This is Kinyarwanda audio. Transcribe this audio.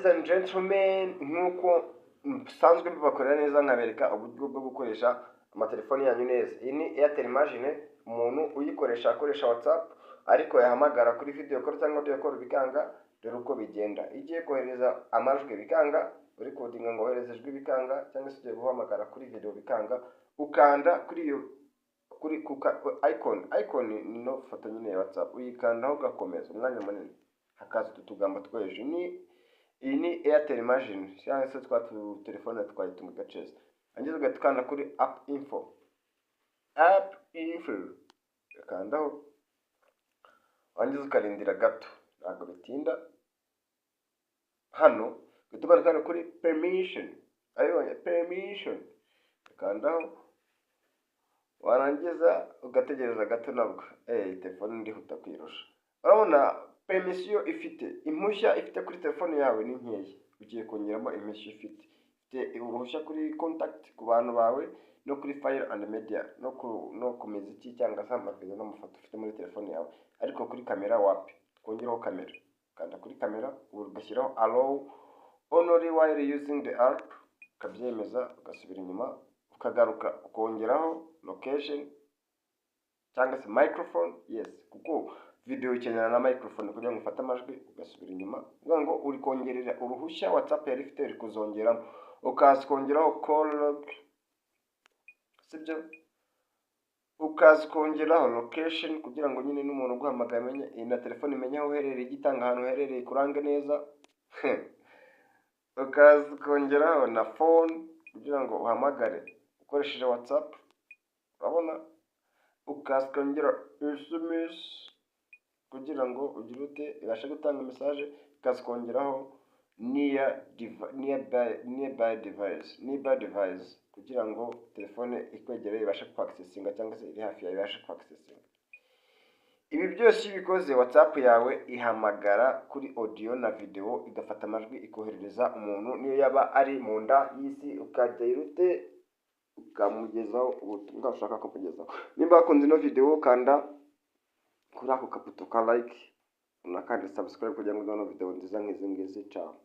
Ladies and gentlemen, nkuko bisanzwe bibakorera neza nkabereka uburyo bwo gukoresha amatelefoni yanyu neza. Iyi ni Airtel Imagine, umuntu uyikoresha akoresha WhatsApp ariko yahamagara kuri video call cyangwa audio call bikanga. Dore uko bigenda: igiye kohereza amajwi bikanga, recording ngo wohereze ijwi bikanga, cyangwa se ugiye guhamagara kuri video bikanga, ukanda kuri iyo kuri icon no foto nyine ya WhatsApp, uyikandaho ugakomeza umwanya munini hakaza tutugamba twoheje. Iyi ni Airtel Imagine, cyangwa se twa telefone twayitunga gaceza. Angize ugatukana kuri app info, ukandaho, angize ukarindira gato, ntabwo bitinda. Hano ugatukana kuri permission, permission, ukandaho, warangiza ugategereza gato nabwo. Telefone ndihuta kwirusha. Urabona permission ifite impushya ifite kuri telefone yawe ni nkeya. Ugiye kongeramo impushya ifite uruhushya kuri contact ku bantu bawe, no kuri file and media, no ku muziki cyangwa se amavideo n'amafoto ufite muri telefone yawe. Ariko kuri kamera wapi? Kongeraho kamera, kanda kuri kamera, ugashyiraho allow only while using the app, ukabyemeza, ugasubira inyuma, ukagaruka ukongeraho location cyangwa se microphone. Yes, kuko video ikenera na microphone kugira ngo ufate amajwi. Ugasubira inyuma, uvuga ngo uri kongerera uruhushya WhatsApp yari ifite uri kuzongeramo, ukaza kongeraho call log, sibyo, ukaza kongeraho location kugira ngo nyine n'umuntu uguhamagaye amenye, na telefone imenye aho uherereye, igitanga ahantu uherereye kurange neza. Ukaza kongeraho na phone kugira ngo uhamagare ukoresheje WhatsApp, urabona. Ukaza kongera SMS kugira ngo ugire ute ibashe gutanga message. Ukaza kongeraho nearby device kugira ngo telefone ikwegereye ibashe kwaccessinga, cyangwa se iri hafi yawe ibashe kwaccessinga. Ibi byose bikoze WhatsApp yawe ihamagara kuri audio na video, igafata amajwi ikoherereza umuntu niyo yaba ari mu nda y'isi, ukajya irute ukamugezaho ubutumwa ushaka kumugezaho. Nimba wakunze ino video, kanda kuri ako kaputo ka like, unakanda subscribe kugira ngo uzabone video nziza nk'izi ngizi. Ciao.